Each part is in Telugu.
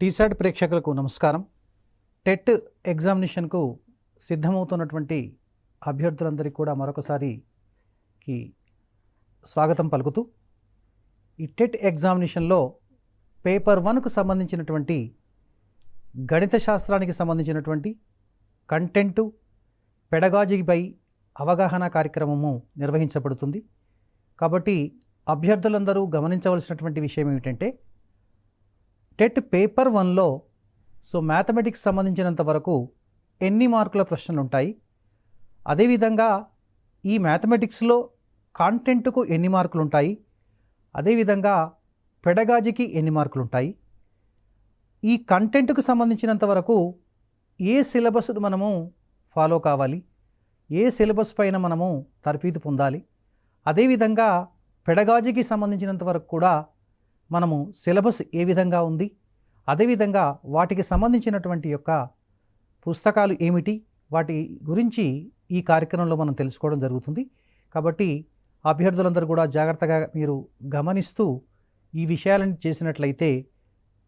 టీసాట్ ప్రేక్షకులకు నమస్కారం. టెట్ ఎగ్జామినేషన్కు సిద్ధమవుతున్నటువంటి అభ్యర్థులందరికీ కూడా మరొకసారికి స్వాగతం పలుకుతూ, ఈ టెట్ ఎగ్జామినేషన్లో పేపర్ 1కు సంబంధించినటువంటి గణిత శాస్త్రానికి సంబంధించినటువంటి కంటెంటు, పెడగాజీపై అవగాహన కార్యక్రమము నిర్వహించబడుతుంది. కాబట్టి అభ్యర్థులందరూ గమనించవలసినటువంటి విషయం ఏమిటంటే, టెట్ పేపర్ 1లో మ్యాథమెటిక్స్ సంబంధించినంత వరకు ఎన్ని మార్కుల ప్రశ్నలు ఉంటాయి, అదేవిధంగా ఈ మ్యాథమెటిక్స్లో కాంటెంట్కు ఎన్ని మార్కులు ఉంటాయి, అదేవిధంగా పెడగాజీకి ఎన్ని మార్కులు ఉంటాయి, ఈ కంటెంట్కు సంబంధించినంత వరకు ఏ సిలబస్ను మనము ఫాలో కావాలి, ఏ సిలబస్ పైన మనము తర్ఫీదు పొందాలి, అదేవిధంగా పెడగాజీకి సంబంధించినంత వరకు కూడా మనము సిలబస్ ఏ విధంగా ఉంది, అదేవిధంగా వాటికి సంబంధించినటువంటి యొక్క పుస్తకాలు ఏమిటి, వాటి గురించి ఈ కార్యక్రమంలో మనం తెలుసుకోవడం జరుగుతుంది. కాబట్టి అభ్యర్థులందరూ కూడా జాగ్రత్తగా మీరు గమనిస్తూ ఈ విషయాలను చేసినట్లయితే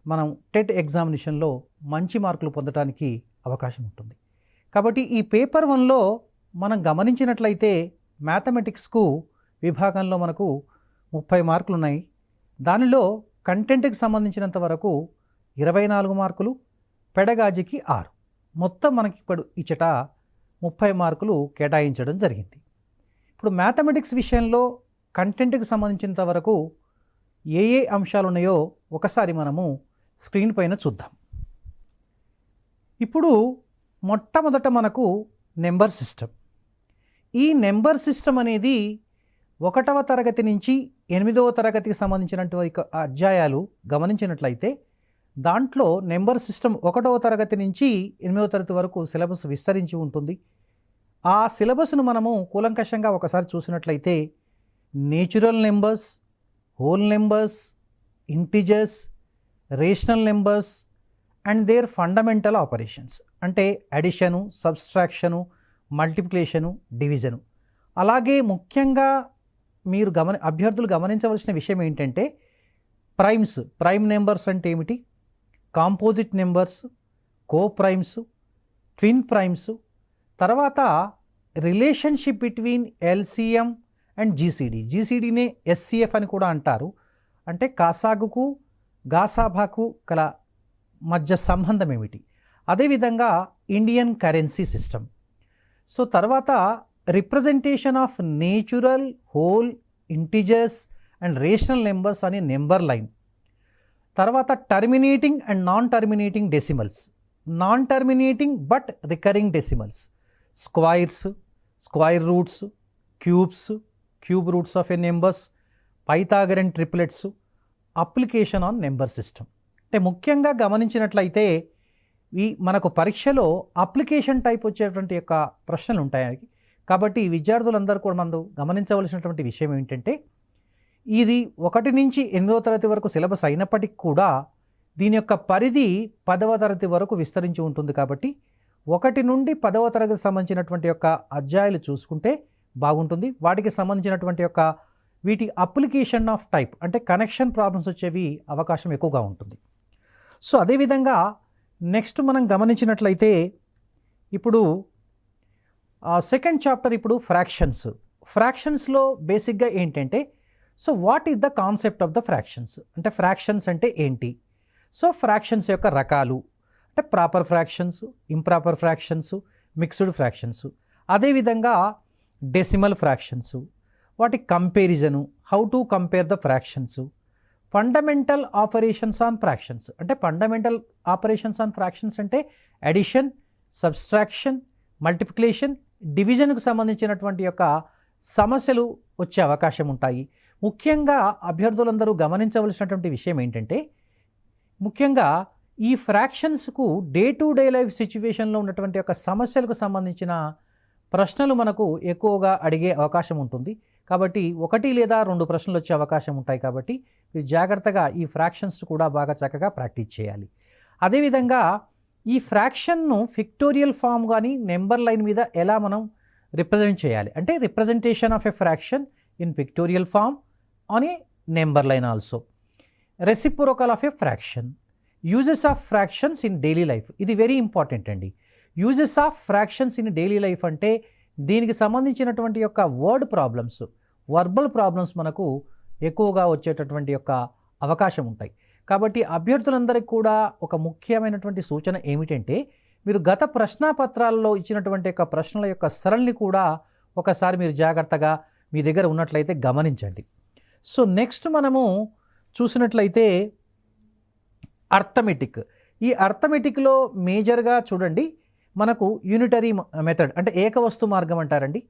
మనం టెట్ ఎగ్జామినేషన్లో మంచి మార్కులు పొందడానికి అవకాశం ఉంటుంది. కాబట్టి ఈ పేపర్ 1లో మనం గమనించినట్లయితే మ్యాథమెటిక్స్కు విభాగంలో మనకు 30 మార్కులు ఉన్నాయి. దానిలో కంటెంట్కి సంబంధించినంత వరకు 24 మార్కులు, పెడగాజీకి 6, మొత్తం మనకి ఇప్పుడు ఇచ్చట 30 మార్కులు కేటాయించడం జరిగింది. ఇప్పుడు మ్యాథమెటిక్స్ విషయంలో కంటెంట్కి సంబంధించినంత వరకు ఏ ఏ అంశాలు ఉన్నాయో ఒకసారి మనము స్క్రీన్ పైన చూద్దాం. ఇప్పుడు మొట్టమొదట మనకు నెంబర్ సిస్టమ్. ఈ నెంబర్ సిస్టమ్ అనేది 1వ తరగతి నుంచి 8వ తరగతికి సంబంధించినటువంటి అధ్యాయాలు గమనించినట్లయితే దాంట్లో నెంబర్ సిస్టమ్ 1వ తరగతి నుంచి 8వ తరగతి వరకు సిలబస్ విస్తరించి ఉంటుంది. ఆ సిలబస్ను మనము కూలంకషంగా ఒకసారి చూసినట్లయితే natural numbers, whole numbers, integers, rational numbers and their fundamental operations, అంటే అడిషను, సబ్స్ట్రాక్షను, మల్టిప్లికేషను, డివిజను. అలాగే ముఖ్యంగా మీరు అభ్యర్థులు గమనించవలసిన విషయం ఏంటంటే ప్రైమ్ నెంబర్స్ అంటే ఏమిటి, composite numbers, co primes, twin primes, తర్వాత రిలేషన్షిప్ బిట్వీన్ ఎల్సిఎం అండ్ జీసీడీనే ఎస్సిఎఫ్ అని కూడా అంటారు. అంటే కాసాగుకు గాసాబాకు గల మధ్య సంబంధం ఏమిటి, అదేవిధంగా ఇండియన్ కరెన్సీ సిస్టమ్. తర్వాత representation of natural, whole, integers and rational numbers అనే నెంబర్ లైన్. తర్వాత terminating and non terminating decimals, non terminating but recurring decimals, squares, square roots, cube roots of A numbers, Pythagorean triplets, application on number system. అంటే ముఖ్యంగా గమనించినట్లయితే మనకు పరీక్షలో అప్లికేషన్ టైప్ వచ్చేటువంటి యొక్క ప్రశ్నలు ఉంటాయి. కాబట్టి విద్యార్థులందరూ కూడా మనం గమనించవలసినటువంటి విషయం ఏంటంటే, ఇది 1 నుంచి 8వ తరగతి వరకు సిలబస్ అయినప్పటికీ కూడా దీని యొక్క పరిధి 10వ తరగతి వరకు విస్తరించి ఉంటుంది. కాబట్టి 1 నుండి 10వ తరగతి సంబంధించినటువంటి యొక్క అధ్యాయాలు చూసుకుంటే బాగుంటుంది. వాటికి సంబంధించినటువంటి యొక్క వీటి అప్లికేషన్ ఆఫ్ టైప్ అంటే కనెక్షన్ ప్రాబ్లమ్స్ వచ్చేవి అవకాశం ఎక్కువగా ఉంటుంది. అదేవిధంగా నెక్స్ట్ మనం గమనించినట్లయితే ఇప్పుడు సెకండ్ చాప్టర్ ఇప్పుడు ఫ్రాక్షన్స్లో బేసిక్గా ఏంటంటే what is the concept of the fractions, అంటే ఫ్రాక్షన్స్ అంటే ఏంటి, ఫ్రాక్షన్స్ యొక్క రకాలు అంటే proper fractions, improper fractions, mixed fractions, అదేవిధంగా డెసిమల్ ఫ్రాక్షన్స్, వాటి comparison, how to compare the fractions, fundamental operations on fractions. అంటే ఫండమెంటల్ ఆపరేషన్స్ ఆన్ ఫ్రాక్షన్స్ అంటే అడిషన్, సబ్స్ట్రాక్షన్, మల్టిప్లికేషన్, డివిజన్కు సంబంధించినటువంటి యొక్క సమస్యలు వచ్చే అవకాశం ఉంటాయి. ముఖ్యంగా అభ్యర్థులందరూ గమనించవలసినటువంటి విషయం ఏంటంటే, ముఖ్యంగా ఈ ఫ్రాక్షన్స్కు డే టు డే లైఫ్ సిచ్యువేషన్లో ఉన్నటువంటి యొక్క సమస్యలకు సంబంధించిన ప్రశ్నలు మనకు ఎక్కువగా అడిగే అవకాశం ఉంటుంది. కాబట్టి 1 లేదా 2 ప్రశ్నలు వచ్చే అవకాశం ఉంటాయి. కాబట్టి మీరు జాగ్రత్తగా ఈ ఫ్రాక్షన్స్ కూడా బాగా చక్కగా ప్రాక్టీస్ చేయాలి. అదేవిధంగా ఈ ఫ్రాక్షన్ను ఫిక్టోరియల్ ఫామ్ కానీ నెంబర్ లైన్ మీద ఎలా మనం రిప్రజెంట్ చేయాలి, అంటే representation of a fraction in pictorial form on a number line also, reciprocal of a fraction, uses of fractions in daily life, ఇది వెరీ ఇంపార్టెంట్ అండి. Uses of fractions in daily life అంటే దీనికి సంబంధించినటువంటి యొక్క వర్డ్ ప్రాబ్లమ్స్, వర్బల్ ప్రాబ్లమ్స్ మనకు ఎక్కువగా వచ్చేటటువంటి యొక్క అవకాశం ఉంటాయి. కాబట్టి అభ్యర్థులందరికీ కూడా ఒక ముఖ్యమైనటువంటి సూచన ఏమిటంటే, మీరు గత ప్రశ్నాపత్రాల్లో ఇచ్చినటువంటి యొక్క ప్రశ్నల యొక్క సరళిని కూడా ఒకసారి మీరు జాగ్రత్తగా మీ దగ్గర ఉన్నట్లయితే గమనించండి. సో నెక్స్ట్ మనము చూసినట్లయితే అర్థమెటిక్. ఈ అర్థమెటిక్లో మేజర్గా చూడండి, మనకు యూనిటరీ మెథడ్ అంటే ఏకవస్తు మార్గం అంటారండి.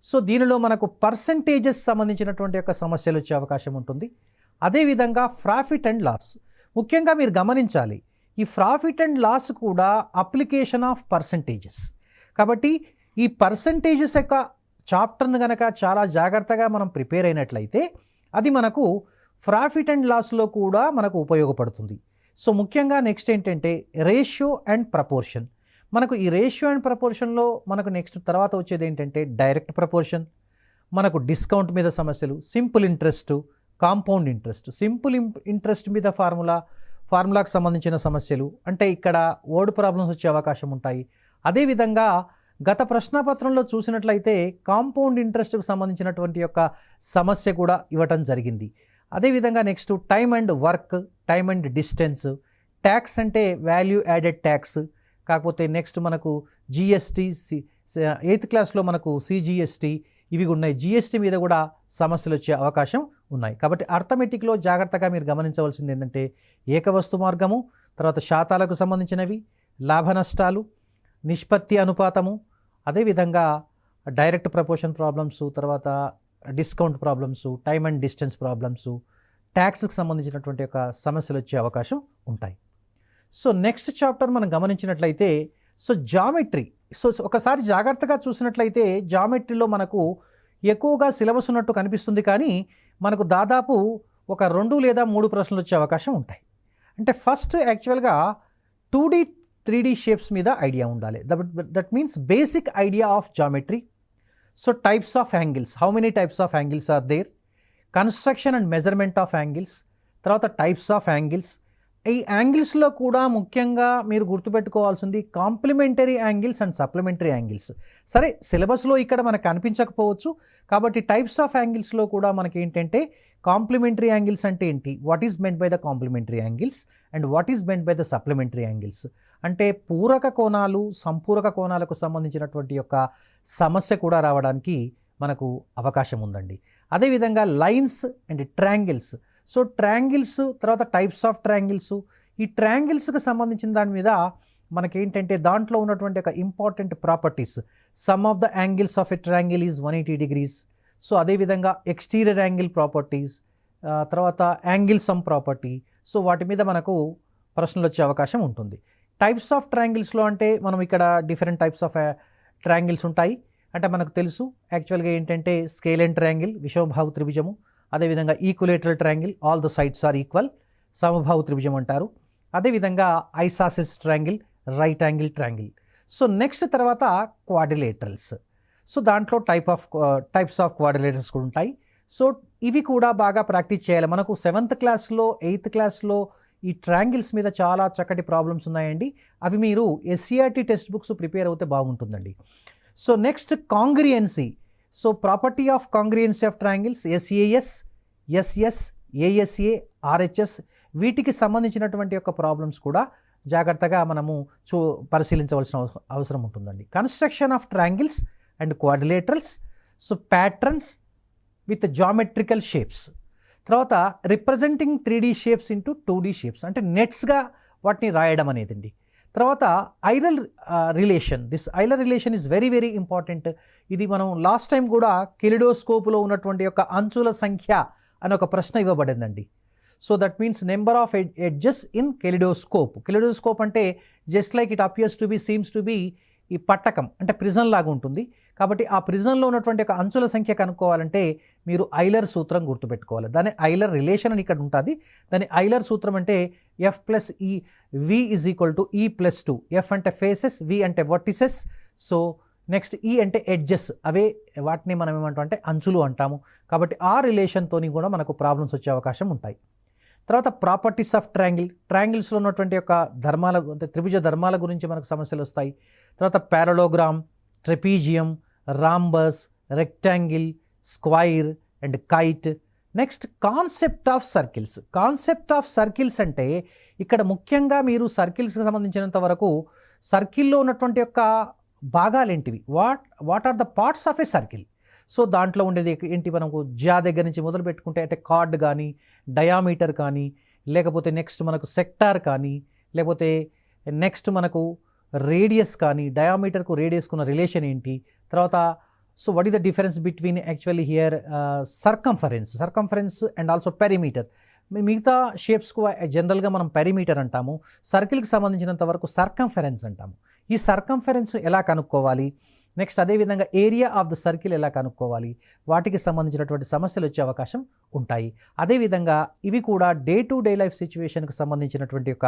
సో దీనిలో మనకు పర్సంటేజెస్ సంబంధించినటువంటి యొక్క సమస్యలు వచ్చే అవకాశం ఉంటుంది. అదేవిధంగా ప్రాఫిట్ అండ్ లాస్, ముఖ్యంగా మీరు గమనించాలి, ఈ ప్రాఫిట్ అండ్ లాస్ కూడా అప్లికేషన్ ఆఫ్ పర్సంటేజెస్. కాబట్టి ఈ పర్సంటేజెస్ యొక్క చాప్టర్ను కనుక చాలా జాగ్రత్తగా మనం ప్రిపేర్ అయినట్లయితే అది మనకు ప్రాఫిట్ అండ్ లాస్లో కూడా మనకు ఉపయోగపడుతుంది. సో ముఖ్యంగా నెక్స్ట్ ఏంటంటే రేషియో అండ్ ప్రపోర్షన్. మనకు ఈ రేషియో అండ్ ప్రపోర్షన్లో మనకు నెక్స్ట్ తర్వాత వచ్చేది ఏంటంటే డైరెక్ట్ ప్రపోర్షన్, మనకు డిస్కౌంట్ మీద సమస్యలు, simple interest, compound interest. Simple interest మీద ఫార్ములాకు సంబంధించిన సమస్యలు అంటే ఇక్కడ వర్డ్ ప్రాబ్లమ్స్ వచ్చే అవకాశం ఉంటాయి. అదేవిధంగా గత ప్రశ్నాపత్రంలో చూసినట్లయితే కాంపౌండ్ ఇంట్రెస్ట్కు సంబంధించినటువంటి యొక్క సమస్య కూడా ఇవ్వటం జరిగింది. అదేవిధంగా next time and work, time and distance, tax అంటే వాల్యూ యాడెడ్ ట్యాక్స్, కాకపోతే నెక్స్ట్ మనకు జిఎస్టీ, 8th క్లాస్లో మనకు సిజిఎస్టీ ఇవి ఉన్నాయి. జిఎస్టీ మీద కూడా సమస్యలు వచ్చే అవకాశం ఉన్నాయి. కాబట్టి అర్థమెటిక్లో జాగ్రత్తగా మీరు గమనించవలసింది ఏంటంటే ఏకవస్తు మార్గము, తర్వాత శాతాలకు సంబంధించినవి, లాభ నష్టాలు, నిష్పత్తి అనుపాతము, అదేవిధంగా డైరెక్ట్ ప్రపోర్షన్ ప్రాబ్లమ్స్, తర్వాత discount problems, time and distance problems, ట్యాక్స్కి సంబంధించినటువంటి యొక్క సమస్యలు వచ్చే అవకాశం ఉంటాయి. సో నెక్స్ట్ చాప్టర్ మనం గమనించినట్లయితే సో జామెట్రీ. సో ఒకసారి జాగ్రత్తగా చూసినట్లయితే జామెట్రీలో మనకు ఎక్కువగా సిలబస్ ఉన్నట్టు కనిపిస్తుంది, కానీ మనకు దాదాపు ఒక 2 లేదా 3 ప్రశ్నలు వచ్చే అవకాశం ఉంటాయి. అంటే ఫస్ట్ యాక్చువల్గా 2D 3D షేప్స్ మీద ఐడియా ఉండాలి. That means basic idea of geometry. So types of angles, how many types of angles are there, construction and measurement of angles, తర్వాత టైప్స్ ఆఫ్ యాంగిల్స్. ఈ యాంగిల్స్లో కూడా ముఖ్యంగా మీరు గుర్తుపెట్టుకోవాల్సింది complementary angles and supplementary angles. సరే సిలబస్లో ఇక్కడ మనకు కనిపించకపోవచ్చు, కాబట్టి టైప్స్ ఆఫ్ యాంగిల్స్లో కూడా మనకి ఏంటంటే కాంప్లిమెంటరీ యాంగిల్స్ అంటే ఏంటి, what is meant by the complementary angles and what is meant by the supplementary angles. అంటే పూరక కోణాలు, సంపూరక కోణాలకు సంబంధించినటువంటి యొక్క సమస్య కూడా రావడానికి మనకు అవకాశం ఉందండి. అదేవిధంగా lines and triangles. So triangles, తర్వాత టైప్స్ ఆఫ్ ట్రయాంగిల్స్, ఈ ట్రయాంగిల్స్కి సంబంధించిన దాని మీద మనకేంటంటే దాంట్లో ఉన్నటువంటి ఒక important properties, some of the angles of a triangle is 180 degrees. So అదేవిధంగా ఎక్స్టీరియర్ యాంగిల్ ప్రాపర్టీస్, తర్వాత యాంగిల్ సమ్ ప్రాపర్టీ. సో వాటి మీద మనకు ప్రశ్నలు వచ్చే అవకాశం ఉంటుంది. టైప్స్ ఆఫ్ ట్రయాంగిల్స్లో అంటే మనం ఇక్కడ డిఫరెంట్ టైప్స్ ఆఫ్ ట్రయాంగిల్స్ ఉంటాయి. అంటే మనకు తెలుసు యాక్చువల్గా ఏంటంటే స్కేలెన్ ట్రయాంగిల్, విషమబాహు త్రిభుజము, అదేవిధంగా equilateral triangle, all the sides are equal, సమబాహు త్రిభుజం అంటారు. అదేవిధంగా ఐసాసిస్ triangle, right angle triangle. So next తర్వాత క్వాడ్రిలేటరల్స్. సో దాంట్లో టైప్స్ ఆఫ్ క్వాడ్రిలేటరల్స్ కూడా ఉంటాయి. సో ఇవి కూడా బాగా ప్రాక్టీస్ చేయాలి. మనకు 7th క్లాస్లో 8th క్లాస్లో ఈ ట్రయాంగిల్స్ మీద చాలా చక్కటి ప్రాబ్లమ్స్ ఉన్నాయండి. అవి మీరు ఎస్సీఆర్టీ టెక్స్ట్ బుక్స్ ప్రిపేర్ అవుతే బాగుంటుందండి. So next congruency. So property of congruency of triangles, SAS, SS, ASA, RHS, వీటికి సంబంధించినటువంటి యొక్క ప్రాబ్లమ్స్ కూడా జాగ్రత్తగా మనము పరిశీలించవలసిన అవసరం ఉంటుందండి. Construction of triangles and quadrilaterals, so patterns with geometrical shapes, తర్వాత representing 3D shapes into 2D shapes, అంటే నెట్స్గా వాటిని రాయడం అనేదండి. తర్వాత Euler relation. This Euler relation is very very important. ఇది మనం లాస్ట్ టైం కూడా కెలిడోస్కోప్లో ఉన్నటువంటి యొక్క అంచుల సంఖ్య అని ఒక ప్రశ్న ఇవ్వబడిందండి. So that means number of edges in kaleidoscope. Kaleidoscope అంటే just like it appears to be, seems to be ఈ పట్టకం అంటే ప్రిజన్ లాగా ఉంటుంది. కాబట్టి ఆ ప్రిజన్లో ఉన్నటువంటి ఒక అంచుల సంఖ్య కనుక్కోవాలంటే మీరు ఐలర్ సూత్రం గుర్తుపెట్టుకోవాలి. దాని ఐలర్ రిలేషన్ అని ఇక్కడ ఉంటుంది. దాని ఐలర్ సూత్రం అంటే F + E, V = E+2. F అంటే ఫేసెస్, V అంటే వర్టిసెస్, సో నెక్స్ట్ E అంటే ఎడ్జెస్, అవే వాటిని మనం ఏమంటాం అంటే అంచులు అంటాము. కాబట్టి ఆ రిలేషన్తో కూడా మనకు ప్రాబ్లమ్స్ వచ్చే అవకాశం ఉంటాయి. తర్వాత ప్రాపర్టీస్ ఆఫ్ ట్రయాంగిల్స్లో ఉన్నటువంటి యొక్క ధర్మాల అంటే త్రిభుజ ధర్మాల గురించి మనకు సమస్యలు వస్తాయి. తర్వాత parallelogram, trapezium, rhombus, rectangle, square and kite. Next concept of circles అంటే ఇక్కడ ముఖ్యంగా మీరు సర్కిల్స్కి సంబంధించినంత వరకు సర్కిల్లో ఉన్నటువంటి యొక్క భాగాలు ఏంటివి, what are the parts of a circle. So దాంట్లో ఉండేది ఏంటి, మనకు జా దగ్గర నుంచి మొదలు పెట్టుకుంటే అంటే కార్డ్ కానీ, డయామీటర్ కానీ, లేకపోతే నెక్స్ట్ మనకు సెక్టార్ కానీ, లేకపోతే నెక్స్ట్ మనకు రేడియస్ కానీ, డయామీటర్కు రేడియస్కు ఉన్న రిలేషన్ ఏంటి. తర్వాత so what is the difference between actually here circumference and also perimeter. మిగతా షేప్స్కు జనరల్గా మనం పెరిమీటర్ అంటాము, సర్కిల్కి సంబంధించినంత వరకు సర్కంఫరెన్స్ అంటాము. ఈ సర్కంఫరెన్స్ ఎలా కనుక్కోవాలి, నెక్స్ట్ అదేవిధంగా ఏరియా ఆఫ్ ద సర్కిల్ ఎలా కనుక్కోవాలి, వాటికి సంబంధించినటువంటి సమస్యలు వచ్చే అవకాశం ఉంటాయి. అదేవిధంగా ఇవి కూడా డే టు డే లైఫ్ సిచ్యువేషన్కి సంబంధించినటువంటి యొక్క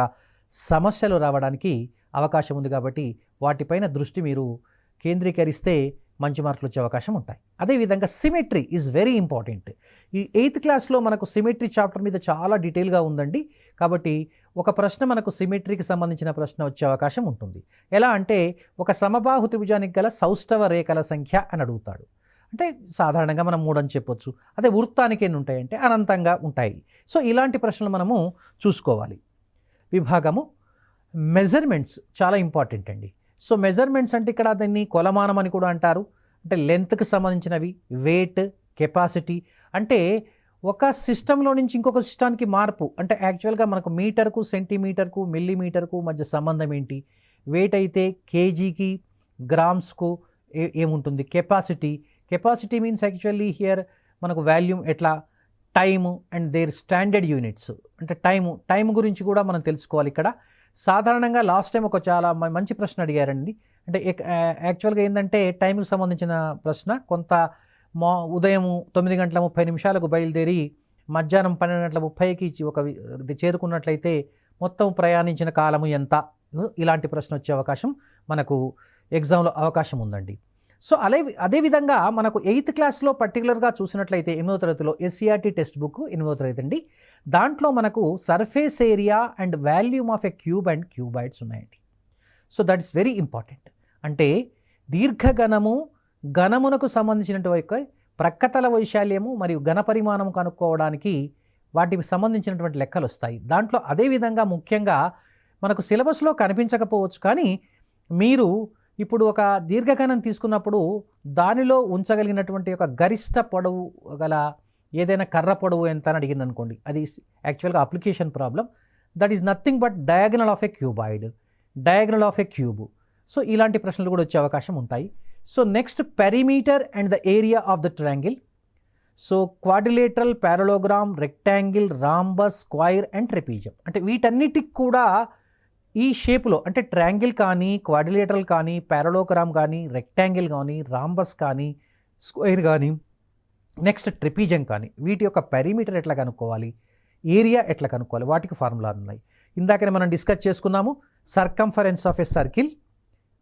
సమస్యలు రావడానికి అవకాశం ఉంది. కాబట్టి వాటిపైన దృష్టి మీరు కేంద్రీకరిస్తే మంచి మార్కులు వచ్చే అవకాశం ఉంటాయి. అదేవిధంగా సిమెట్రీ ఈజ్ వెరీ ఇంపార్టెంట్. ఈ 8th క్లాస్లో మనకు సిమెట్రీ చాప్టర్ మీద చాలా డీటెయిల్గా ఉందండి. కాబట్టి ఒక ప్రశ్న మనకు సిమెట్రీకి సంబంధించిన ప్రశ్న వచ్చే అవకాశం ఉంటుంది. ఎలా అంటే ఒక సమబాహు త్రిభుజానికి గల సౌష్ఠవ రేఖల సంఖ్య అని అడుగుతాడు. అంటే సాధారణంగా మనం 3 అని చెప్పొచ్చు. అదే వృత్తానికి ఎన్ని ఉంటాయంటే అనంతంగా ఉంటాయి. సో ఇలాంటి ప్రశ్నలు మనము చూసుకోవాలి. విభాగము మెజర్మెంట్స్ చాలా ఇంపార్టెంట్ అండి. సో మెజర్మెంట్స్ అంటే ఇక్కడ దాన్ని కొలమానం అని కూడా అంటారు. అంటే లెంత్కి సంబంధించినవి, వెయిట్, కెపాసిటీ. అంటే ఒక సిస్టంలో నుంచి ఇంకొక సిస్టానికి మార్పు అంటే యాక్చువల్గా మనకు మీటర్కు, సెంటీమీటర్కు, మిల్లీమీటర్కు మధ్య సంబంధం ఏంటి, వెయిట్ అయితే కేజీకి, గ్రామ్స్కు ఏముంటుంది, కెపాసిటీ మీన్స్ యాక్చువల్లీ హియర్ మనకు వాల్యూమ్ ఎట్లా, time and their standard units. అంటే టైము గురించి కూడా మనం తెలుసుకోవాలి. ఇక్కడ సాధారణంగా లాస్ట్ టైం ఒక చాలా మంచి ప్రశ్న అడిగారండి. అంటే యాక్చువల్గా ఏంటంటే టైంకి సంబంధించిన ప్రశ్న. కొంత ఉదయం 9:30 బయలుదేరి మధ్యాహ్నం 12:30కి చేరుకున్నట్లయితే మొత్తం ప్రయాణించిన కాలము ఎంత, ఇలాంటి ప్రశ్న వచ్చే అవకాశం మనకు ఎగ్జామ్లో అవకాశం ఉందండి. సో అదేవిధంగా మనకు 8th క్లాస్లో పర్టికులర్గా చూసినట్లయితే 8వ తరగతిలో SCERT టెక్స్ట్ బుక్ 8వ తరగతి అండి. దాంట్లో మనకు surface area and volume of a cube and cuboids ఉన్నాయండి. So that is very important. అంటే ఘనమునకు సంబంధించినటువంటి ప్రక్కతల వైశాల్యము మరియు ఘన పరిమాణం కనుక్కోవడానికి వాటికి సంబంధించినటువంటి లెక్కలు వస్తాయి. దాంట్లో అదేవిధంగా ముఖ్యంగా మనకు సిలబస్లో కనిపించకపోవచ్చు, కానీ మీరు ఇప్పుడు ఒక దీర్ఘకణం తీసుకున్నప్పుడు దానిలో ఉంచగలిగినటువంటి ఒక గరిష్ట పొడవు గల ఏదైనా కర్ర పొడవు ఎంత అని అడిగింది అనుకోండి, అది యాక్చువల్గా application problem. That is nothing but diagonal of a cube. So ఇలాంటి ప్రశ్నలు కూడా వచ్చే అవకాశం ఉంటాయి. So next perimeter and the area of the triangle. So quadrilateral, parallelogram, rectangle, rhombus, square and trapezium. అంటే వీటన్నిటికి కూడా ఈ షేప్లో అంటే ట్రయాంగిల్ కానీ, క్వాడ్రిలేటరల్ కానీ, పారలోగ్రామ్ కానీ, రెక్టాంగిల్ కానీ, రాంబస్ కానీ, స్క్వైర్ కానీ, నెక్స్ట్ ట్రెపీజియం కానీ, వీటి యొక్క పెరిమీటర్ ఎట్లా కనుక్కోవాలి, ఏరియా ఎట్లా కనుక్కోవాలి, వాటికి ఫార్ములాలు ఉన్నాయి. ఇందాకనే మనం డిస్కస్ చేసుకున్నాము. Circumference of a circle,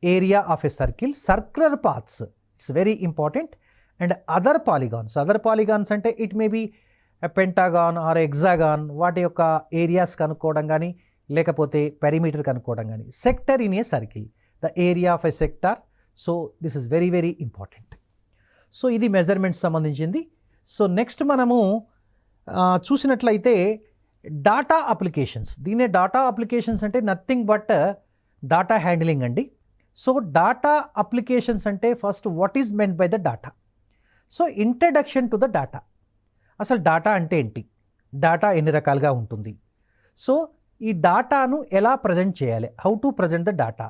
area of a circle, circular paths, it's very important. And other polygons అంటే it may be pentagon or hexagon, వాటి యొక్క ఏరియాస్ కనుక్కోవడం కానీ, లేకపోతే పెరిమీటర్ కనుక్కోవడం కానీ. Sector in a circle, the area of a sector. So this is very very important. So ఇది మెజర్మెంట్స్ సంబంధించింది. సో నెక్స్ట్ మనము చూసినట్లయితే డాటా అప్లికేషన్స్. దీనే డాటా అప్లికేషన్స్ అంటే నథింగ్ బట్ డాటా హ్యాండిలింగ్ అండి. సో డాటా అప్లికేషన్స్ అంటే first what is meant by the data. So introduction to the data. అసలు డాటా అంటే ఏంటి, డాటా ఎన్ని రకాలుగా ఉంటుంది, సో ఈ డాటాను ఎలా ప్రజెంట్ చేయాలి, how to present the data.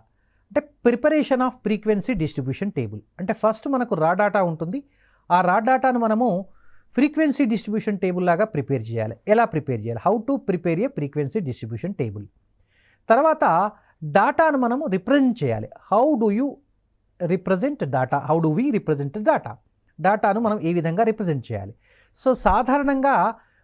అంటే preparation of frequency distribution table. అంటే ఫస్ట్ మనకు రా డాటా ఉంటుంది. ఆ రా డాటాను మనము ఫ్రీక్వెన్సీ డిస్ట్రిబ్యూషన్ టేబుల్ లాగా ప్రిపేర్ చేయాలి. ఎలా ప్రిపేర్ చేయాలి, how to prepare a frequency distribution table. తర్వాత డాటాను మనము రిప్రజెంట్ చేయాలి. How do you represent data, how do we represent డాటాను మనం ఏ విధంగా రిప్రజెంట్ చేయాలి. సో సాధారణంగా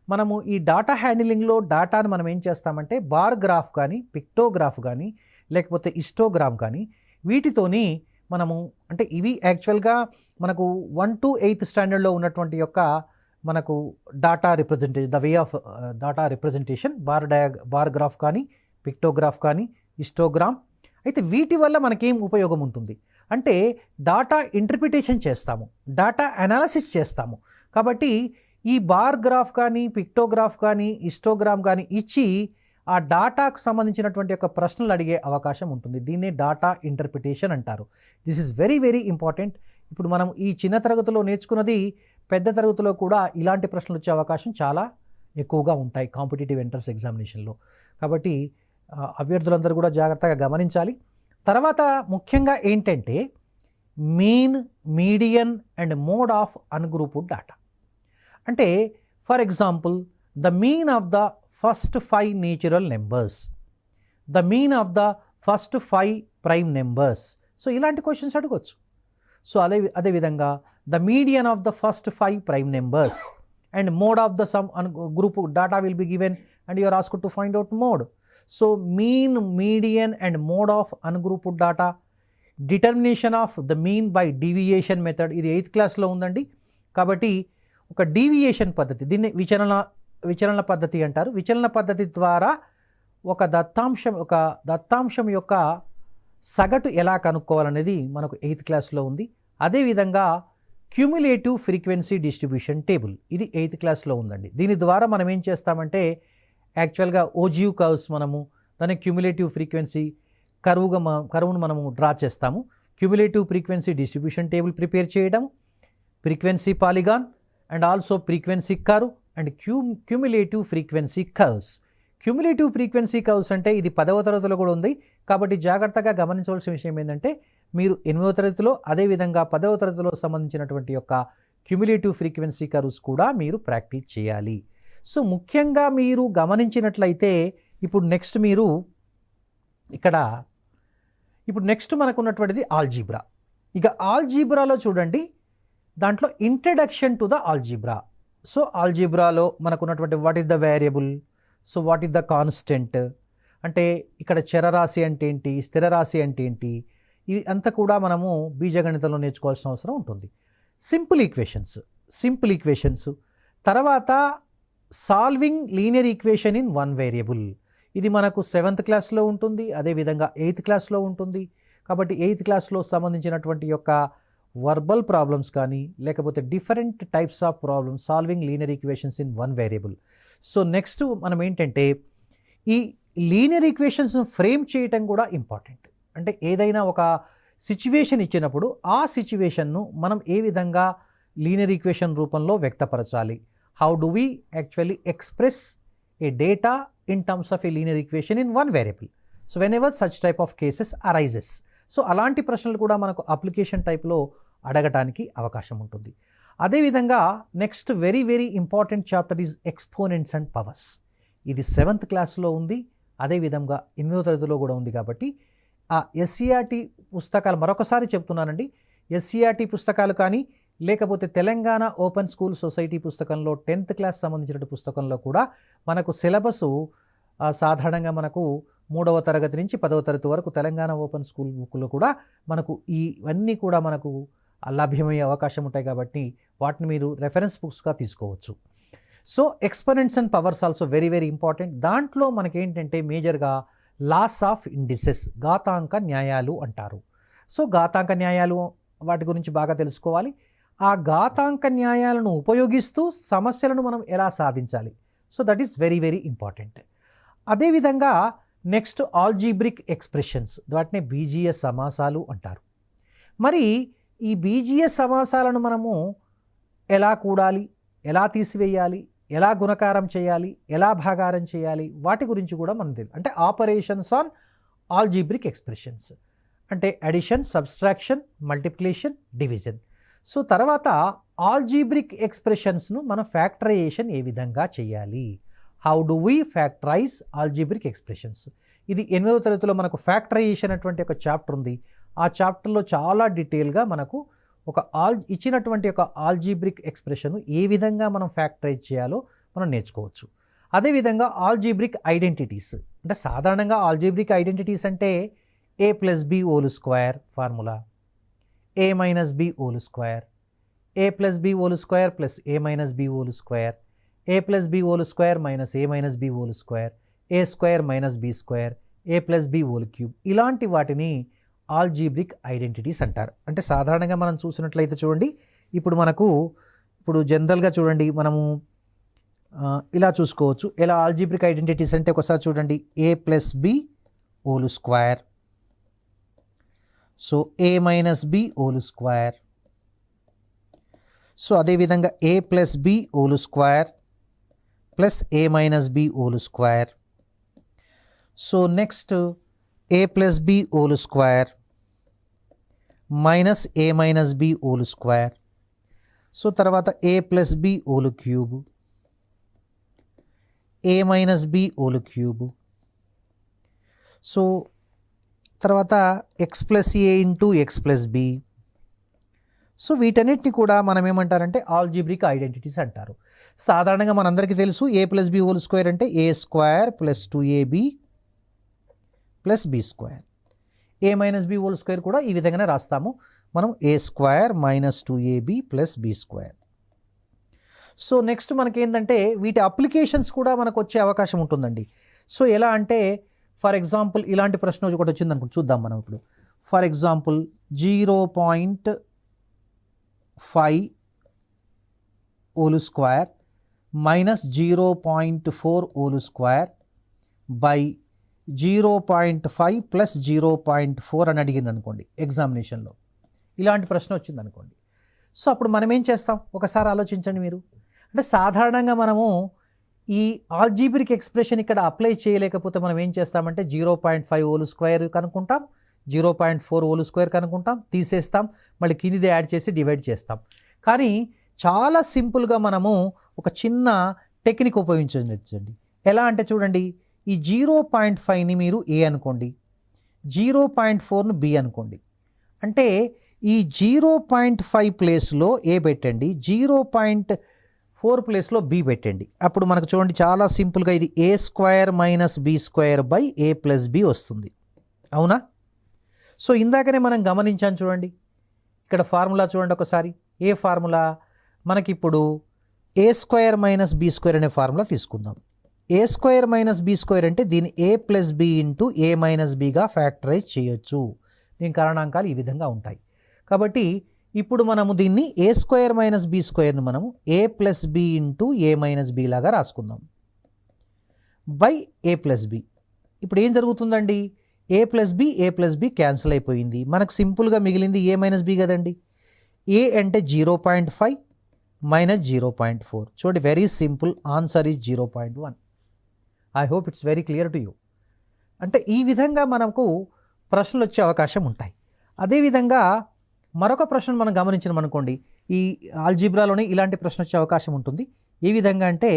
మనము ఈ డాటా హ్యాండిలింగ్లో డాటాను మనం ఏం చేస్తామంటే బార్ గ్రాఫ్ కానీ, పిక్టోగ్రాఫ్ కానీ, లేకపోతే హిస్టోగ్రామ్ కానీ, వీటితోని మనము అంటే ఇవి యాక్చువల్గా మనకు 1 to 8th స్టాండర్డ్లో ఉన్నటువంటి యొక్క మనకు data representation, the way of data representation, bar graph కానీ, పిక్టోగ్రాఫ్ కానీ, హిస్టోగ్రామ్. అయితే వీటి వల్ల మనకేం ఉపయోగం ఉంటుంది అంటే డాటా ఇంటర్ప్రిటేషన్ చేస్తాము, డాటా అనాలిసిస్ చేస్తాము. కాబట్టి ఈ బార్ గ్రాఫ్ కానీ, పిక్టోగ్రాఫ్ కానీ, హిస్టోగ్రామ్ కానీ ఇచ్చి ఆ డాటాకు సంబంధించినటువంటి యొక్క ప్రశ్నలు అడిగే అవకాశం ఉంటుంది. దీన్నే డాటా ఇంటర్ప్రిటేషన్ అంటారు. This is very very important. ఇప్పుడు మనం ఈ చిన్న తరగతిలో నేర్చుకున్నది పెద్ద తరగతిలో కూడా ఇలాంటి ప్రశ్నలు వచ్చే అవకాశం చాలా ఎక్కువగా ఉంటాయి కాంపిటేటివ్ ఎంట్రన్స్ ఎగ్జామినేషన్లో. కాబట్టి అభ్యర్థులందరూ కూడా జాగ్రత్తగా గమనించాలి. తర్వాత ముఖ్యంగా ఏంటంటే mean, median and mode of ungrouped data. అంటే for example the mean of the first 5 natural numbers, the mean of the first 5 prime numbers. So ఇలాంటి క్వశ్చన్స్ అడగవచ్చు. సో అదేవిధంగా the median of the first 5 prime numbers and mode of the some group data will be given and you are asked to find out mode. So mean, median and mode of ungrouped data, determination of the mean by deviation method. ఇది 8th క్లాస్లో ఉందండి. కాబట్టి ఒక డీవియేషన్ పద్ధతి, దీన్ని విచలన పద్ధతి అంటారు. విచలన పద్ధతి ద్వారా ఒక దత్తాంశం యొక్క సగటు ఎలా కనుక్కోవాలనేది మనకు 8th క్లాస్లో ఉంది. అదేవిధంగా క్యూములేటివ్ ఫ్రీక్వెన్సీ డిస్ట్రిబ్యూషన్ టేబుల్, ఇది 8th క్లాస్లో ఉందండి. దీని ద్వారా మనం ఏం చేస్తామంటే యాక్చువల్గా ఓజివ్ కర్వ్స్, మనము దాని క్యూములేటివ్ ఫ్రీక్వెన్సీ కర్వ్ను మనము డ్రా చేస్తాము. Cumulative frequency distribution table prepare చేయడం, frequency polygon and also frequency curve and cumulative frequency curves. Cumulative frequency curves అంటే ఇది 10వ తరగతిలో కూడా ఉంది. కాబట్టి జాగ్రత్తగా గమనించవలసిన విషయం ఏంటంటే మీరు 8వ తరగతిలో అదేవిధంగా 10వ తరగతిలో సంబంధించినటువంటి యొక్క క్యూములేటివ్ ఫ్రీక్వెన్సీ కర్వ్స్ కూడా మీరు ప్రాక్టీస్ చేయాలి. సో ముఖ్యంగా మీరు గమనించినట్లయితే ఇప్పుడు నెక్స్ట్ మనకున్నటువంటిది ఆల్జీబ్రా. ఇక ఆల్జీబ్రాలో చూడండి, దాంట్లో introduction to the algebra. So ఆల్జీబ్రాలో మనకున్నటువంటి what is the variable, so what is the constant, అంటే ఇక్కడ చరరాశి అంటే ఏంటి, స్థిరరాశి అంటే ఏంటి, ఇది అంతా కూడా మనము బీజగణితంలో నేర్చుకోవాల్సిన అవసరం ఉంటుంది. సింపుల్ ఈక్వేషన్స్, తర్వాత solving linear equation in 1 variable. ఇది మనకు 7th క్లాస్లో ఉంటుంది, అదేవిధంగా 8th క్లాస్లో ఉంటుంది. కాబట్టి 8th క్లాస్లో సంబంధించినటువంటి యొక్క వర్బల్ ప్రాబ్లమ్స్ కానీ లేకపోతే different types of problems, solving linear equations in 1 variable. So next మనం ఏంటంటే ఈ లీనియర్ ఈక్వేషన్స్ ఫ్రేమ్ చేయటం కూడా ఇంపార్టెంట్. అంటే ఏదైనా ఒక సిచ్యువేషన్ ఇచ్చినప్పుడు ఆ సిచ్యువేషన్ను మనం ఏ విధంగా లీనియర్ ఈక్వేషన్ రూపంలో వ్యక్తపరచాలి. How do we actually express a data in terms of a linear equation in 1 variable? So whenever such type of cases arises, so అలాంటి ప్రశ్నలు కూడా మనకు అప్లికేషన్ టైప్లో అడగటానికి అవకాశం ఉంటుంది. అదేవిధంగా next very very important chapter is exponents and powers. ఇది 7th క్లాస్లో ఉంది, అదేవిధంగా 8వ తరగతిలో కూడా ఉంది. కాబట్టి ఆ ఎస్సీఆర్టీ పుస్తకాలు మరొకసారి చెప్తున్నానండి, ఎస్సీఆర్టీ పుస్తకాలు కానీ లేకపోతే తెలంగాణ ఓపెన్ స్కూల్ సొసైటీ పుస్తకంలో 10th క్లాస్ సంబంధించిన పుస్తకంలో కూడా మనకు సిలబస్ సాధారణంగా మనకు 3వ తరగతి నుంచి 10వ తరగతి వరకు తెలంగాణ ఓపెన్ స్కూల్ బుక్లో కూడా మనకు ఇవన్నీ కూడా మనకు లభ్యమయ్యే అవకాశం ఉంటాయి. కాబట్టి వాటిని మీరు రెఫరెన్స్ బుక్స్గా తీసుకోవచ్చు. So exponents and powers also very very important. దాంట్లో మనకేంటంటే మేజర్గా లాస్ ఆఫ్ ఇండిసెస్, ఘాతాంక న్యాయాలు అంటారు. సో ఘాతాంక న్యాయాలు వాటి గురించి బాగా తెలుసుకోవాలి. ఆ ఘాతాంక న్యాయాలను ఉపయోగిస్తూ సమస్యలను మనం ఎలా సాధించాలి, so that is very very important. అదేవిధంగా నెక్స్ట్ ఆల్జీబ్రిక్ ఎక్స్ప్రెషన్స్, వాటిని బీజీఎస్ సమాసాలు అంటారు. మరి ఈ బీజీఎస్ సమాసాలను మనము ఎలా కూడాలి, ఎలా తీసివేయాలి, ఎలా గుణకారం చేయాలి, ఎలా భాగారం చేయాలి, వాటి గురించి కూడా మనం తెలియదు. అంటే ఆపరేషన్స్ ఆన్ ఆల్జీబ్రిక్ ఎక్స్ప్రెషన్స్ అంటే addition, subtraction, multiplication, division. So తర్వాత ఆల్జీబ్రిక్ ఎక్స్ప్రెషన్స్ను మనం ఫ్యాక్టరైజేషన్ ఏ విధంగా చేయాలి, how do we factorise algebraic expressions. ఇది 8వ తరగతిలో మనకు ఫ్యాక్టరైజేషన్ అటువంటి ఒక చాప్టర్ ఉంది. ఆ చాప్టర్లో చాలా డీటెయిల్గా మనకు ఇచ్చినటువంటి ఒక ఆల్జీబ్రిక్ ఎక్స్ప్రెషన్ ఏ విధంగా మనం ఫ్యాక్టరైజ్ చేయాలో మనం నేర్చుకోవచ్చు. అదేవిధంగా ఆల్జీబ్రిక్ ఐడెంటిటీస్, అంటే సాధారణంగా ఆల్జీబ్రిక్ ఐడెంటిటీస్ అంటే a+b whole square formula, a - b whole square, a plus b whole square plus a minus b whole square, a plus b whole square minus a minus b whole square, a square minus b square, a plus b whole cube, ఇలాంటి వాటిని ఆల్జీబ్రిక్ ఐడెంటిటీస్ అంటారు. అంటే సాధారణంగా మనం చూసినట్లయితే చూడండి, ఇప్పుడు జనరల్గా చూడండి మనము ఇలా చూసుకోవచ్చు. ఎలా ఆల్జీబ్రిక్ ఐడెంటిటీస్ అంటే ఒకసారి చూడండి, a plus b whole square, so a minus b whole square, so అదేవిధంగా a plus b whole square plus a minus b whole square, so next a plus b whole square minus a minus b whole square, so తర్వాత a plus b whole cube, a minus b whole cube, so తర్వాత x plus a into x plus b. So వీటన్నిటిని కూడా మనం ఏమంటారంటే ఆల్జీబ్రిక్ ఐడెంటిటీస్ అంటారు. సాధారణంగా మనందరికీ తెలుసు a plus b whole square అంటే a square plus 2ab plus b square. A minus b whole square కూడా ఈ విధంగానే రాస్తాము మనం, a square minus 2ab plus b square. So next మనకేంటంటే వీటి అప్లికేషన్స్ కూడా మనకు వచ్చే అవకాశం ఉంటుందండి. సో ఎలా అంటే ఫర్ ఎగ్జాంపుల్ ఇలాంటి ప్రశ్న ఒకటి వచ్చింది అనుకుంటు చూద్దాం మనం ఇప్పుడు. For example 0.5 whole square minus 0.4 whole square by 0.5 plus 0.4 అని అడిగింది అనుకోండి ఎగ్జామినేషన్లో. ఇలాంటి ప్రశ్న వచ్చింది అనుకోండి. సో అప్పుడు మనం ఏం చేస్తాం ఒకసారి ఆలోచించండి మీరు. అంటే సాధారణంగా మనము ఈ ఆల్జీబ్రిక్ ఎక్స్ప్రెషన్ ఇక్కడ అప్లై చేయలేకపోతే మనం ఏం చేస్తామంటే 0.5 హోల్ స్క్వేర్ కనుక్కుంటాం, 0.4 హోల్ స్క్వేర్ కనుక్కుంటాం, తీసేస్తాం, మళ్ళీ కిందిది యాడ్ చేసి డివైడ్ చేస్తాం. కానీ చాలా సింపుల్గా మనము ఒక చిన్న టెక్నిక్ ఉపయోగించండి. ఎలా అంటే చూడండి, ఈ 0.5ని మీరు ఏ అనుకోండి, 0.4ను బి అనుకోండి. అంటే ఈ 0.5 ప్లేస్లో ఏ పెట్టండి, 0.4 ప్లేస్లో బి పెట్టండి. అప్పుడు మనకు చూడండి చాలా సింపుల్గా ఇది a square minus b square by a plus b వస్తుంది. అవునా? సో ఇందాకనే మనం గమనించాం చూడండి, ఇక్కడ ఫార్ములా చూడండి ఒకసారి. ఏ ఫార్ములా మనకిప్పుడు ఏ స్క్వేర్ మైనస్ బి స్క్వేర్ అనే ఫార్ములా తీసుకుందాం. ఏ స్క్వేర్ మైనస్ బి స్క్వేర్ అంటే దీన్ని ఏ ప్లస్ బి ఇంటూ ఏ మైనస్ బిగా ఫ్యాక్టరైజ్ చేయొచ్చు. దీని కారణాంకాలు ఈ విధంగా ఉంటాయి. కాబట్టి ఇప్పుడు మనము దీన్ని ఏ స్క్వేర్ మైనస్ బి స్క్వేర్ను మనము ఏ ప్లస్ బి ఇంటూ ఏ మైనస్ బి లాగా రాసుకుందాం బై ఏ ప్లస్ బి. ఇప్పుడు ఏం జరుగుతుందండి, ఏ ప్లస్ బి క్యాన్సిల్ అయిపోయింది. మనకు సింపుల్గా మిగిలింది ఏ మైనస్ బి కదండి. ఏ అంటే 0.5 మైనస్ 0.4. చూడండి very simple, answer is 0.1. I hope it's very clear to you. అంటే ఈ విధంగా మనకు ప్రశ్నలు వచ్చే అవకాశం ఉంటాయి. అదేవిధంగా మరొక ప్రశ్న మనం గమనించినాం అనుకోండి, ఈ ఆల్జీబ్రాలోనే ఇలాంటి ప్రశ్న వచ్చే అవకాశం ఉంటుంది. ఏ విధంగా అంటే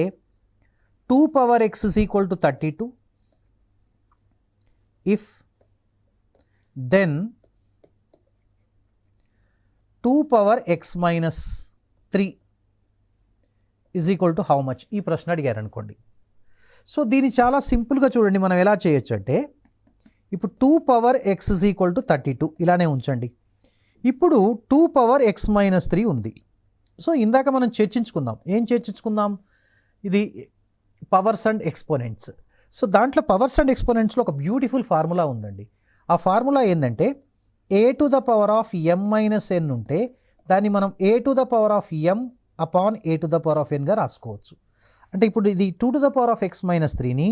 2 power x is equal to 32 if then 2 power x minus 3 is equal to how much? ఈ ప్రశ్న అడిగారు అనుకోండి. సో దీన్ని చాలా సింపుల్గా చూడండి మనం ఎలా చేయొచ్చు అంటే, ఇప్పుడు 2 power x is equal to 32 ఇలానే ఉంచండి. ఇప్పుడు 2 పవర్ x minus 3 ఉంది. సో ఇందాక మనం చర్చించుకుందాం, ఏం చర్చించుకుందాం, ఇది పవర్స్ అండ్ ఎక్స్పోనెంట్స్. సో దాంట్లో పవర్స్ అండ్ ఎక్స్పోనెంట్స్లో ఒక బ్యూటిఫుల్ ఫార్ములా ఉందండి. ఆ ఫార్ములా ఏంటంటే a to the power of m minus n ఉంటే దాన్ని మనం a to the power of m upon a to the power of n గా రాసుకోవచ్చు. అంటే ఇప్పుడు ఇది 2 to the power of x minus 3ని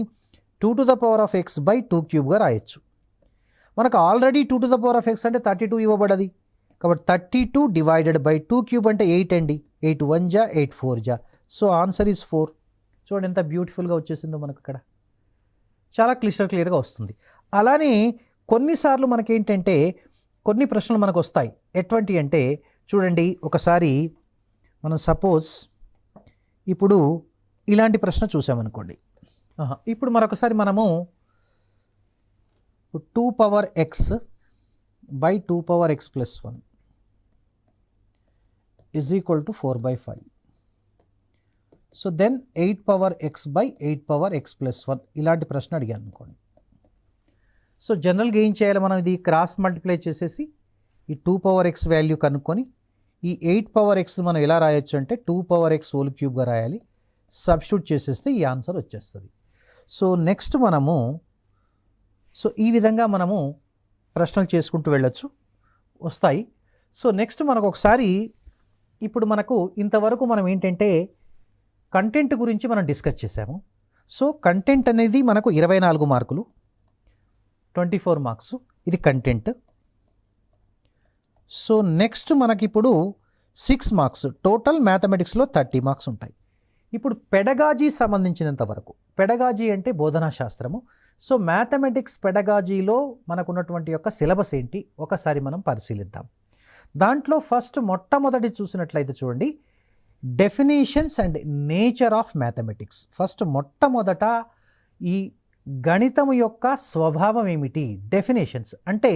2 to the power of x by 2 క్యూబ్గా రాయొచ్చు. మనకు already 2 to the power of x అంటే 32 ఇవ్వబడది. కాబట్టి 32 డివైడెడ్ బై 2 క్యూబ్ అంటే 8 అండి. 8 1 జా 8 4 జా. So answer is 4. చూడండి ఎంత బ్యూటిఫుల్గా వచ్చేసిందో మనకు ఇక్కడ, చాలా క్లియర్గా వస్తుంది. అలానే కొన్నిసార్లు మనకేంటంటే కొన్ని ప్రశ్నలు మనకు వస్తాయి. ఎటువంటి అంటే చూడండి ఒకసారి మనం సపోజ్ ఇప్పుడు ఇలాంటి ప్రశ్న చూసామనుకోండి. ఇప్పుడు మరొకసారి మనము 2 power x by 2 power x plus 1 is equal to 4/5. So then 8 power x by 8 power x plus 1 ఇలాంటి ప్రశ్న అడిగాను అనుకోండి. సో జనరల్గా ఏం చేయాలి మనం, ఇది క్రాస్ మల్టిప్లై చేసేసి ఈ 2 పవర్ x వాల్యూ కనుక్కొని ఈ 8 x మనం ఎలా రాయొచ్చు అంటే 2 x హోల్ క్యూబ్గా రాయాలి. సబ్స్టిట్యూట్ చేసేస్తే ఈ ఆన్సర్ వచ్చేస్తుంది. సో నెక్స్ట్ మనము ఈ విధంగా మనము ప్రశ్నలు చేసుకుంటూ వెళ్ళొచ్చు, వస్తాయి. సో నెక్స్ట్ మనకు ఒకసారి ఇప్పుడు మనకు ఇంతవరకు మనం ఏంటంటే కంటెంట్ గురించి మనం డిస్కస్ చేసాము. సో కంటెంట్ అనేది మనకు 24 మార్కులు, 24 మార్క్స్, ఇది కంటెంట్. సో నెక్స్ట్ మనకి ఇప్పుడు 6 మార్క్స్, టోటల్ మ్యాథమెటిక్స్లో 30 మార్క్స్ ఉంటాయి. ఇప్పుడు పెడగాజీ సంబంధించినంత వరకు, పెడగాజీ అంటే బోధనా శాస్త్రము. సో మ్యాథమెటిక్స్ పెడగాజీలో మనకున్నటువంటి యొక్క సిలబస్ ఏంటి ఒకసారి మనం పరిశీలిద్దాం. దాంట్లో ఫస్ట్ మొట్టమొదటి చూసినట్లయితే చూడండి, definitions and nature of mathematics. First మొట్టమొదట ఈ గణితం యొక్క స్వభావం ఏమిటి, డెఫినేషన్స్ అంటే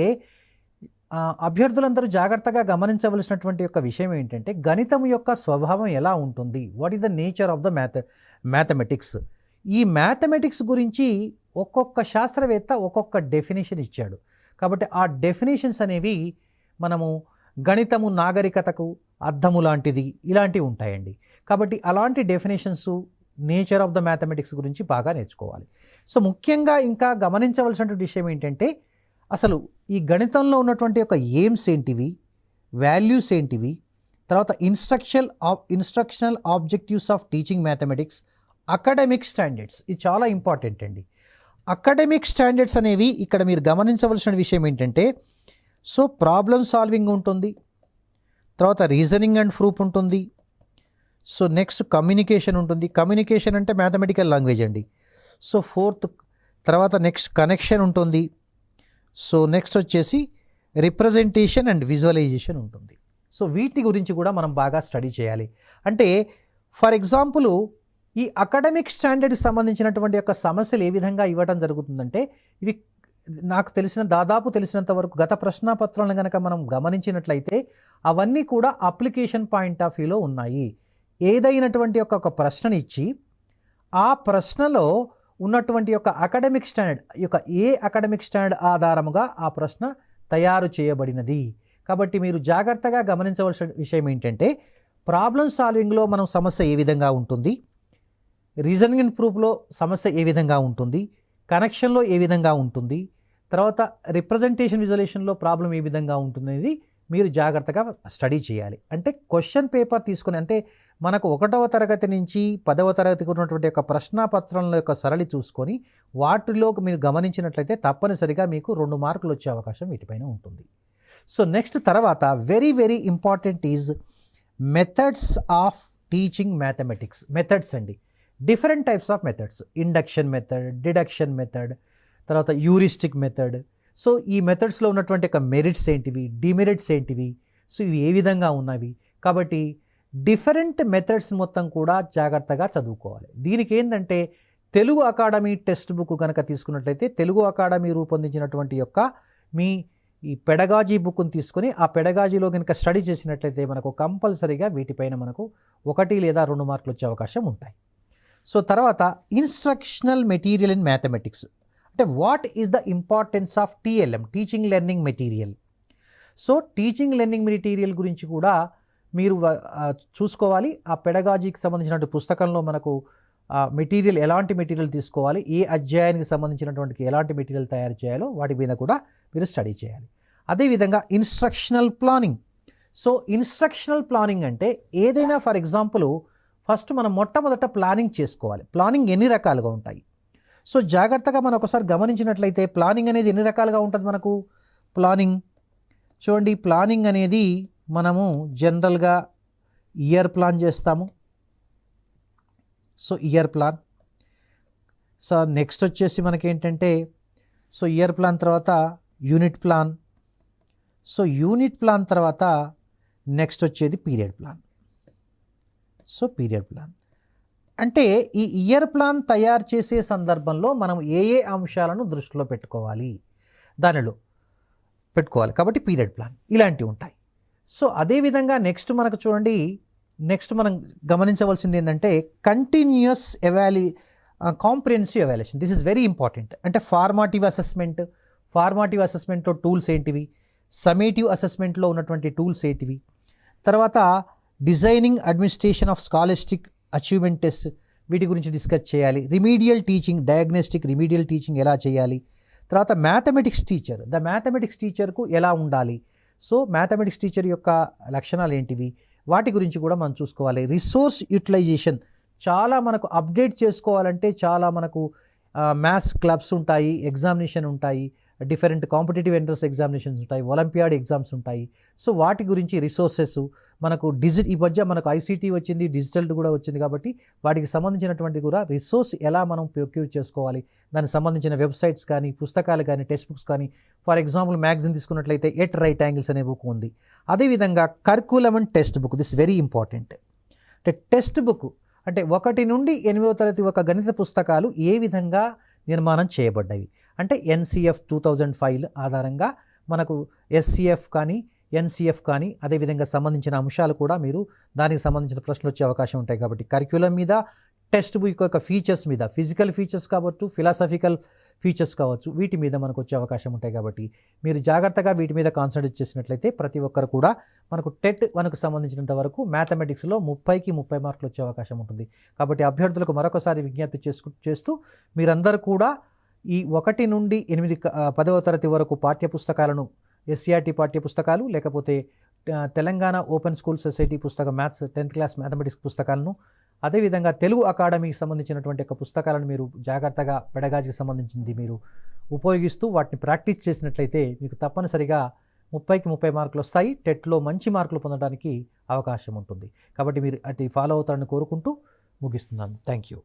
అభ్యర్థులందరూ జాగ్రత్తగా గమనించవలసినటువంటి యొక్క విషయం ఏంటంటే గణితం యొక్క స్వభావం ఎలా ఉంటుంది, what is the nature of the mathematics. ఈ మ్యాథమెటిక్స్ గురించి ఒక్కొక్క శాస్త్రవేత్త ఒక్కొక్క డెఫినేషన్ ఇచ్చాడు. కాబట్టి ఆ డెఫినేషన్స్ అనేవి మనము గణితము నాగరికతకు అద్దము లాంటిది ఇలాంటివి ఉంటాయండి. కాబట్టి అలాంటి definitions nature of the mathematics గురించి బాగా నేర్చుకోవాలి. సో ముఖ్యంగా ఇంకా గమనించవలసినటువంటి విషయం ఏంటంటే అసలు ఈ గణితంలో ఉన్నటువంటి యొక్క ఎయిమ్స్ ఏంటివి, వాల్యూస్ ఏంటివి, తర్వాత instructional objectives of teaching mathematics, academic standards. ఇది చాలా ఇంపార్టెంట్ అండి. అకాడమిక్ స్టాండర్డ్స్ అనేవి ఇక్కడ మీరు గమనించవలసిన విషయం ఏంటంటే సో ప్రాబ్లమ్ సాల్వింగ్ ఉంటుంది, తర్వాత రీజనింగ్ అండ్ ప్రూఫ్ ఉంటుంది, సో నెక్స్ట్ కమ్యూనికేషన్ ఉంటుంది. కమ్యూనికేషన్ అంటే మ్యాథమెటికల్ లాంగ్వేజ్ అండి. సో ఫోర్త్ తర్వాత నెక్స్ట్ కనెక్షన్ ఉంటుంది. సో నెక్స్ట్ వచ్చేసి రిప్రజెంటేషన్ అండ్ విజువలైజేషన్ ఉంటుంది. సో వీటి గురించి కూడా మనం బాగా స్టడీ చేయాలి. అంటే ఫర్ ఎగ్జాంపుల్ ఈ అకాడమిక్ స్టాండర్డ్కి సంబంధించినటువంటి యొక్క సమస్యలు ఏ విధంగా ఇవ్వడం జరుగుతుందంటే ఇవి నాకు దాదాపు తెలిసినంత వరకు గత ప్రశ్నాపత్రాలను కనుక మనం గమనించినట్లయితే అవన్నీ కూడా అప్లికేషన్ పాయింట్ ఆఫ్ వ్యూలో ఉన్నాయి. ఏదైనటువంటి ఒక ప్రశ్నని ఇచ్చి ఆ ప్రశ్నలో ఉన్నటువంటి యొక్క అకాడమిక్ స్టాండర్డ్ యొక్క ఏ అకాడమిక్ స్టాండర్డ్ ఆధారముగా ఆ ప్రశ్న తయారు చేయబడినది. కాబట్టి మీరు జాగ్రత్తగా గమనించవలసిన విషయం ఏంటంటే ప్రాబ్లమ్ సాల్వింగ్లో మనం సమస్య ఏ విధంగా ఉంటుంది, రీజనింగ్ అండ్ ప్రూఫ్లో సమస్య ఏ విధంగా ఉంటుంది, కనెక్షన్లో ఏ విధంగా ఉంటుంది, తర్వాత రిప్రజెంటేషన్ విజువలేషన్లో ప్రాబ్లం ఏ విధంగా ఉంటుందనేది మీరు జాగ్రత్తగా స్టడీ చేయాలి. అంటే క్వశ్చన్ పేపర్ తీసుకుని అంటే మనకు 1వ తరగతి నుంచి 10వ తరగతికి ఉన్నటువంటి యొక్క ప్రశ్నాపత్రంలో యొక్క సరళి చూసుకొని వాటిలో మీరు గమనించినట్లయితే తప్పనిసరిగా మీకు 2 మార్కులు వచ్చే అవకాశం వీటిపైన ఉంటుంది. సో నెక్స్ట్ తర్వాత very very important is methods of teaching mathematics. Methods అండి, different types of methods, induction method, deduction method, తర్వాత యూరిస్టిక్ మెథడ్. సో ఈ మెథడ్స్లో ఉన్నటువంటి ఒక మెరిట్స్ ఏంటివి, డిమెరిట్స్ ఏంటివి, సో ఇవి ఏ విధంగా ఉన్నవి. కాబట్టి డిఫరెంట్ మెథడ్స్ మొత్తం కూడా జాగ్రత్తగా చదువుకోవాలి. దీనికి ఏంటంటే తెలుగు అకాడమీ టెక్స్ట్ బుక్ కనుక తీసుకున్నట్లయితే తెలుగు అకాడమీ రూపొందించినటువంటి యొక్క మీ ఈ పెడగాజీ బుక్ని తీసుకొని ఆ పెడగాజీలో కనుక స్టడీ చేసినట్లయితే మనకు కంపల్సరీగా వీటిపైన మనకు 1 లేదా 2 మార్కులు వచ్చే అవకాశం ఉంటాయి. సో తర్వాత ఇన్స్ట్రక్షనల్ మెటీరియల్ ఇన్ మ్యాథమెటిక్స్ అంటే what is the importance of TLM, teaching learning material. So teaching learning material గురించి కూడా మీరు చూసుకోవాలి. ఆ పెడగాజీకి సంబంధించినటువంటి పుస్తకంలో మనకు మెటీరియల్ ఎలాంటి మెటీరియల్ తీసుకోవాలి, ఏ అధ్యాయానికి సంబంధించినటువంటి ఎలాంటి మెటీరియల్ తయారు చేయాలో వాటి మీద కూడా మీరు స్టడీ చేయాలి. అదేవిధంగా instructional planning. So instructional planning అంటే ఏదైనా ఫర్ ఎగ్జాంపుల్ ఫస్ట్ మనం మొట్టమొదట ప్లానింగ్ చేసుకోవాలి. ప్లానింగ్ ఎన్ని రకాలుగా ఉంటాయి. సో జాగ్రత్తగా మనం ఒకసారి గమనించినట్లయితే ప్లానింగ్ అనేది ఎన్ని రకాలుగా ఉంటుంది మనకు. ప్లానింగ్ చూడండి, ప్లానింగ్ అనేది మనము జనరల్గా ఇయర్ ప్లాన్ చేస్తాము. So year plan. So next వచ్చేసి మనకి ఏంటంటే సో ఇయర్ ప్లాన్ తర్వాత unit plan. So unit plan తర్వాత నెక్స్ట్ వచ్చేది period plan. So period plan అంటే ఈ ఇయర్ ప్లాన్ తయారు చేసే సందర్భంలో మనం ఏ ఏ అంశాలను దృష్టిలో పెట్టుకోవాలి కాబట్టి పీరియడ్ ప్లాన్ ఇలాంటివి ఉంటాయి. సో అదేవిధంగా నెక్స్ట్ మనకు చూడండి, నెక్స్ట్ మనం గమనించవలసింది ఏంటంటే continuous comprehensive evaluation. This is very important. అంటే ఫార్మాటివ్ అసెస్మెంట్లో టూల్స్ ఏంటివి, సమ్మేటివ్ అసెస్మెంట్లో ఉన్నటువంటి టూల్స్ ఏంటివి, తర్వాత designing administration of scholastic achievement test, వీటి గురించి డిస్కస్ చేయాలి. Remedial teaching, diagnostic remedial teaching ఎలా చేయాలి. తర్వాత మ్యాథమెటిక్స్ టీచర్, ద మ్యాథమెటిక్స్ టీచర్కు ఎలా ఉండాలి, సో మ్యాథమెటిక్స్ టీచర్ యొక్క లక్షణాలు ఏంటివి, వాటి గురించి కూడా మనం చూసుకోవాలి. రిసోర్స్ యూటిలైజేషన్, చాలా మనకు అప్డేట్ చేసుకోవాలంటే చాలా మనకు మ్యాథ్స్ క్లబ్స్ ఉంటాయి, ఎగ్జామినేషన్ ఉంటాయి, డిఫరెంట్ కాంపిటేటివ్ ఎంట్రన్స్ ఎగ్జామినేషన్స్ ఉంటాయి, ఒలింపియాడ్ ఎగ్జామ్స్ ఉంటాయి. సో వాటి గురించి రిసోర్సెస్ మనకు ఈ మధ్య మనకు ఐసీటీ వచ్చింది, డిజిటల్ కూడా వచ్చింది, కాబట్టి వాటికి సంబంధించినటువంటి కూడా రిసోర్స్ ఎలా మనం ప్రొక్యూర్ చేసుకోవాలి, దానికి సంబంధించిన వెబ్సైట్స్ కానీ, పుస్తకాలు కానీ, టెక్స్ట్ బుక్స్ కానీ. ఫర్ ఎగ్జాంపుల్ మ్యాగజైన్ తీసుకున్నట్లయితే ఎట్ రైట్ యాంగిల్స్ అనే బుక్ ఉంది. అదేవిధంగా curriculum and text book, this very important. అంటే టెక్స్ట్ బుక్ అంటే 1 నుండి 8వ తరగతి ఒక గణిత పుస్తకాలు ఏ విధంగా నిర్మాణం చేయబడ్డాయి అంటే ఎన్సిఎఫ్ 2005 ఆధారంగా మనకు ఎస్సిఎఫ్ కానీ, ఎన్సిఎఫ్ కానీ, అదేవిధంగా సంబంధించిన అంశాలు కూడా మీరు దానికి సంబంధించిన ప్రశ్నలు వచ్చే అవకాశం ఉంటాయి. కాబట్టి కరిక్యులం మీద, టెక్స్ట్ బుక్ యొక్క ఫీచర్స్ మీద, ఫిజికల్ ఫీచర్స్ కావచ్చు, ఫిలాసఫికల్ ఫీచర్స్ కావచ్చు, వీటి మీద మనకు వచ్చే అవకాశం ఉంటాయి. కాబట్టి మీరు జాగ్రత్తగా వీటి మీద కాన్సన్ట్రేట్ చేసినట్లయితే ప్రతి ఒక్కరు కూడా మనకు టెట్ మనకు సంబంధించినంత వరకు మ్యాథమెటిక్స్లో 30కి 30 మార్కులు వచ్చే అవకాశం ఉంటుంది. కాబట్టి అభ్యర్థులకు మరొకసారి విజ్ఞప్తి చేస్తూ మీరందరూ కూడా ఈ 1 నుండి 8 10వ తరగతి వరకు పాఠ్యపుస్తకాలను, ఎస్సీఆర్టీ పాఠ్యపుస్తకాలు, లేకపోతే తెలంగాణ ఓపెన్ స్కూల్ సొసైటీ పుస్తకం మ్యాథ్స్ 10th క్లాస్ మ్యాథమెటిక్స్ పుస్తకాలను, అదేవిధంగా తెలుగు అకాడమీకి సంబంధించినటువంటి యొక్క పుస్తకాలను మీరు జాగ్రత్తగా పెడగాజికి సంబంధించింది మీరు ఉపయోగిస్తూ వాటిని ప్రాక్టీస్ చేసినట్లయితే మీకు తప్పనిసరిగా 30కి 30 మార్కులు వస్తాయి. టెట్లో మంచి మార్కులు పొందడానికి అవకాశం ఉంటుంది. కాబట్టి మీరు అటు ఫాలో అవుతారని కోరుకుంటూ ముగిస్తున్నాను. Thank you.